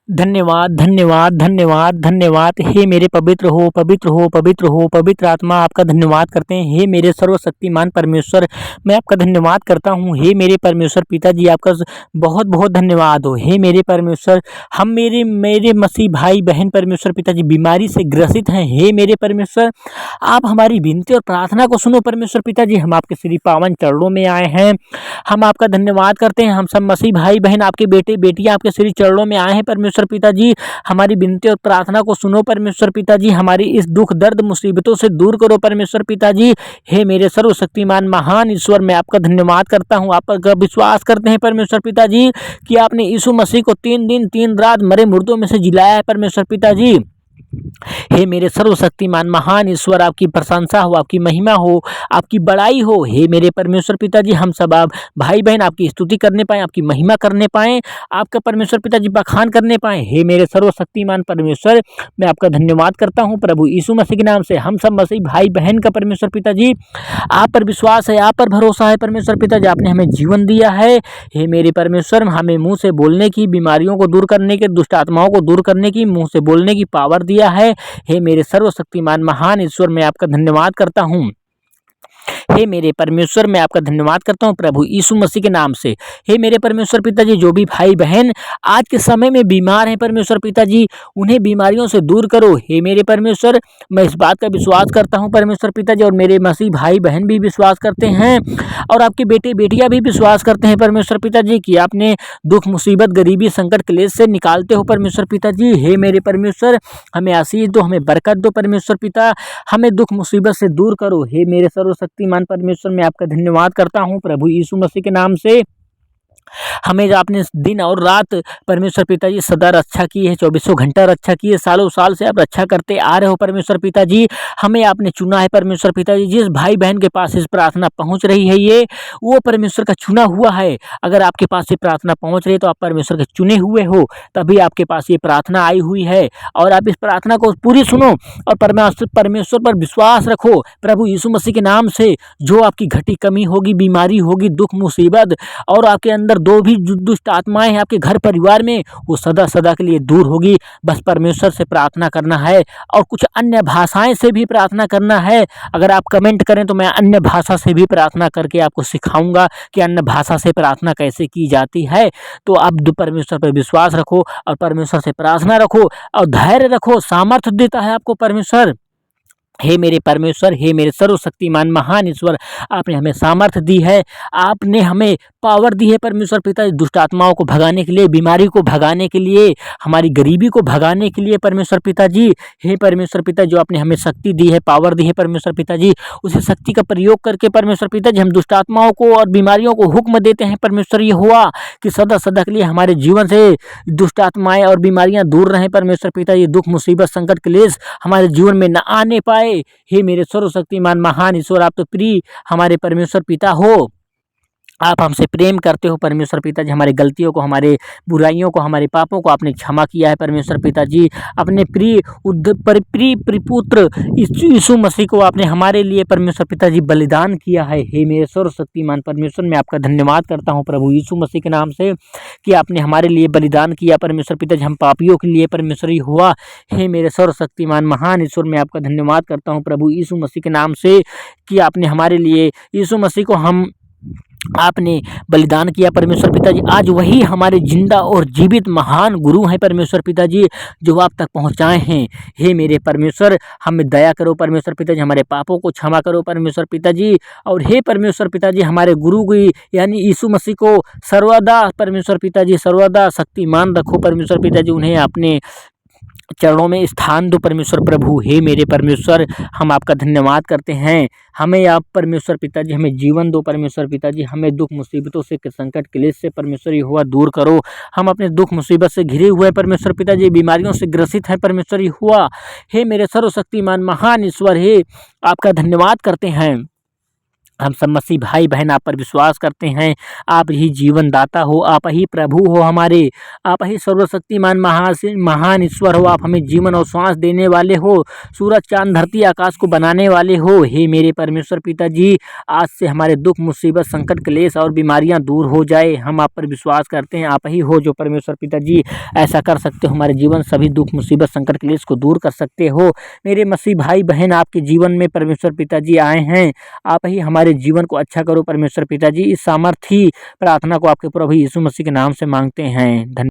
धन्यवाद, धन्यवाद, धन्यवाद, धन्यवाद। हे मेरे पवित्र हो, पवित्र हो, पवित्र हो, पवित्र आत्मा आपका धन्यवाद करते हैं। हे मेरे सर्वशक्तिमान परमेश्वर, मैं आपका धन्यवाद करता हूँ। हे मेरे परमेश्वर पिताजी, आपका बहुत-बहुत धन्यवाद हो। हे मेरे परमेश्वर, हम मेरे मेरे मसीह भाई-बहन परमेश्वर पिताजी बीमारी से ग्रसित हैं। हे मेरे परमेश्वर, आप हमारी विनती और प्रार्थना को सुनो परमेश्वर पिताजी। हम आपके श्री पावन चरणों में आए हैं। हम आपका धन्यवाद करते हैं। हम सब मसीह भाई-बहन, आपके बेटे-बेटियाँ आपके श्री चरणों में आए हैं परमेश्वर पिताजी। हमारी विनती और प्रार्थना को सुनो परमेश्वर पिताजी। हमारी इस दुख दर्द मुसीबतों से दूर करो परमेश्वर पिताजी। हे मेरे सर्वशक्तिमान महान ईश्वर, मैं आपका धन्यवाद करता हूँ। आप पर विश्वास करते हैं परमेश्वर पिताजी कि आपने यीशु मसीह को 3 दिन 3 रात मरे मुर्दों में से जिलाया है परमेश्वर पिताजी। हे मेरे सर्वशक्तिमान महान ईश्वर, आपकी प्रशंसा हो, आपकी महिमा हो, आपकी बड़ाई हो। हे मेरे परमेश्वर पिताजी, हम सब आप भाई बहन आपकी स्तुति करने पाएँ, आपकी महिमा करने पाएँ, आपका परमेश्वर पिताजी बखान करने पाएँ। हे मेरे सर्वशक्तिमान परमेश्वर, मैं आपका धन्यवाद करता हूँ प्रभु यीशु मसीह के नाम से। हम सब मसीह भाई बहन का परमेश्वर पिताजी आप पर विश्वास है, आप पर भरोसा है परमेश्वर पिताजी। आपने हमें जीवन दिया है। हे मेरे परमेश्वर, हमें मुँह से बोलने की, बीमारियों को दूर करने के, दुष्ट आत्माओं को दूर करने की, मुँह से बोलने की पावर दिया है। हे मेरे सर्वशक्तिमान महान ईश्वर, मैं आपका धन्यवाद करता हूँ। हे मेरे परमेश्वर, मैं आपका धन्यवाद करता हूँ प्रभु यीशु मसीह के नाम से। हे मेरे परमेश्वर पिताजी, जो भी भाई बहन आज के समय में बीमार हैं परमेश्वर पिताजी, उन्हें बीमारियों से दूर करो। हे मेरे परमेश्वर, मैं इस बात का विश्वास करता हूँ परमेश्वर पिताजी, और मेरे मसीह भाई बहन भी विश्वास करते हैं, और आपके बेटे बेटियाँ भी विश्वास करते हैं परमेश्वर पिताजी कि आपने दुख मुसीबत गरीबी संकट क्लेश से निकालते हो परमेश्वर पिताजी। हे मेरे परमेश्वर, हमें आशीष दो, हमें बरकत दो परमेश्वर पिता, हमें दुख मुसीबत से दूर करो। हे मेरे सर्वशक्तिमान परमेश्वर, मैं आपका धन्यवाद करता हूँ प्रभु यीशु मसीह के नाम से। हमें जो आपने दिन और रात परमेश्वर पिताजी सदा रक्षा की है, 24 घंटा रक्षा की है, सालों साल से आप रक्षा करते आ रहे हो परमेश्वर पिताजी। हमें आपने चुना है परमेश्वर पिताजी। जिस भाई बहन के पास इस प्रार्थना पहुंच रही है, ये वो परमेश्वर का चुना हुआ है। अगर आपके पास ये प्रार्थना पहुंच रही है तो आप परमेश्वर के चुने हुए हो, तभी आपके पास ये प्रार्थना आई हुई है। और आप इस प्रार्थना को पूरी सुनो और परमेश्वर पर विश्वास रखो प्रभु यीशु मसीह के नाम से। जो आपकी घटी कमी होगी, बीमारी होगी, दुख मुसीबत, और आपके अंदर दो भी दुष्ट आत्माएं हैं आपके घर परिवार में, वो सदा सदा के लिए दूर होगी। बस परमेश्वर से प्रार्थना करना है, और कुछ अन्य भाषाएं से भी प्रार्थना करना है। अगर आप कमेंट करें तो मैं अन्य भाषा से भी प्रार्थना करके आपको सिखाऊंगा कि अन्य भाषा से प्रार्थना कैसे की जाती है। तो आप परमेश्वर पर विश्वास रखो और परमेश्वर से प्रार्थना रखो और धैर्य रखो। सामर्थ्य देता है आपको परमेश्वर। हे मेरे परमेश्वर, हे मेरे सर्वशक्तिमान महान ईश्वर, आपने हमें सामर्थ्य दी है, आपने हमें पावर दी है परमेश्वर पिता, दुष्ट आत्माओं को भगाने के लिए, बीमारी को भगाने के लिए, हमारी गरीबी को भगाने के लिए परमेश्वर पिताजी। हे परमेश्वर पिता, जो आपने हमें शक्ति दी है, पावर दी है परमेश्वर पिताजी, उसी शक्ति का प्रयोग करके परमेश्वर पिताजी हम दुष्ट आत्माओं को और बीमारियों को हुक्म देते हैं परमेश्वर। ये हुआ कि सदा सदा के लिए हमारे जीवन से दुष्ट आत्माएं और बीमारियां दूर रहें परमेश्वर पिता। ये दुख मुसीबत संकट क्लेश हमारे जीवन में न आने पाए। हे मेरे सर्वशक्तिमान महान ईश्वर, आप तो प्रिय हमारे परमेश्वर पिता हो। आप हमसे प्रेम करते हो परमेश्वर पिताजी। हमारी गलतियों को, हमारे बुराइयों को, हमारे पापों को आपने क्षमा किया है परमेश्वर पिताजी। अपने प्रिय प्रिपुत्र यीशु मसीह को आपने हमारे लिए परमेश्वर पिताजी बलिदान किया है। हे मेरे सर्वशक्तिमान परमेश्वर, मैं आपका धन्यवाद करता हूँ प्रभु यीशु मसीह के नाम से कि आपने हमारे लिए बलिदान किया परमेश्वर पिताजी, हम पापियों के लिए परमेश्वर ही हुआ। हे मेरे सर्वशक्तिमान महान ईश्वर, मैं आपका धन्यवाद करता हूँ प्रभु यीशु मसीह के नाम से कि आपने हमारे लिए यीशु मसीह को आपने बलिदान किया परमेश्वर पिताजी। आज वही हमारे जिंदा और जीवित महान गुरु हैं परमेश्वर पिताजी, जो आप तक पहुंचाए हैं। हे मेरे परमेश्वर, हमें दया करो परमेश्वर पिताजी, हमारे पापों को क्षमा करो परमेश्वर पिताजी। और हे परमेश्वर पिताजी, हमारे गुरु की यानी यीशु मसीह को सर्वदा परमेश्वर पिताजी, सर्वदा शक्तिमान रखो परमेश्वर पिताजी। उन्हें अपने चरणों में स्थान दो परमेश्वर प्रभु। हे मेरे परमेश्वर, हम आपका धन्यवाद करते हैं। हमें आप परमेश्वर पिताजी, हमें जीवन दो परमेश्वर पिताजी। हमें दुख मुसीबतों से, संकट क्लेश से परमेश्वर यहोवा दूर करो। हम अपने दुख मुसीबत से घिरे हुए परमेश्वर पिताजी, बीमारियों से ग्रसित हैं परमेश्वर यहोवा। हे मेरे सर्वशक्तिमान महान ईश्वर, हे आपका धन्यवाद करते हैं। हम सब मसीह भाई बहन आप पर विश्वास करते हैं। आप ही जीवन दाता हो, आप ही प्रभु हो हमारे, आप ही सर्वशक्तिमान महान ईश्वर हो। आप हमें जीवन और श्वास देने वाले हो, सूरज चांद धरती आकाश को बनाने वाले हो। हे मेरे परमेश्वर पिताजी, आज से हमारे दुख मुसीबत संकट क्लेश और बीमारियां दूर हो जाए। हम आप पर विश्वास करते हैं, आप ही हो जो परमेश्वर पिताजी ऐसा कर सकते हो, हमारे जीवन सभी दुख मुसीबत संकट क्लेश को दूर कर सकते हो। मेरे मसीह भाई बहन आपके जीवन में परमेश्वर पिताजी आए हैं, आप ही हमारे जीवन को अच्छा करो परमेश्वर पिताजी। इस सामर्थी प्रार्थना को आपके प्रभु यीशु मसीह के नाम से मांगते हैं। धन्यवाद।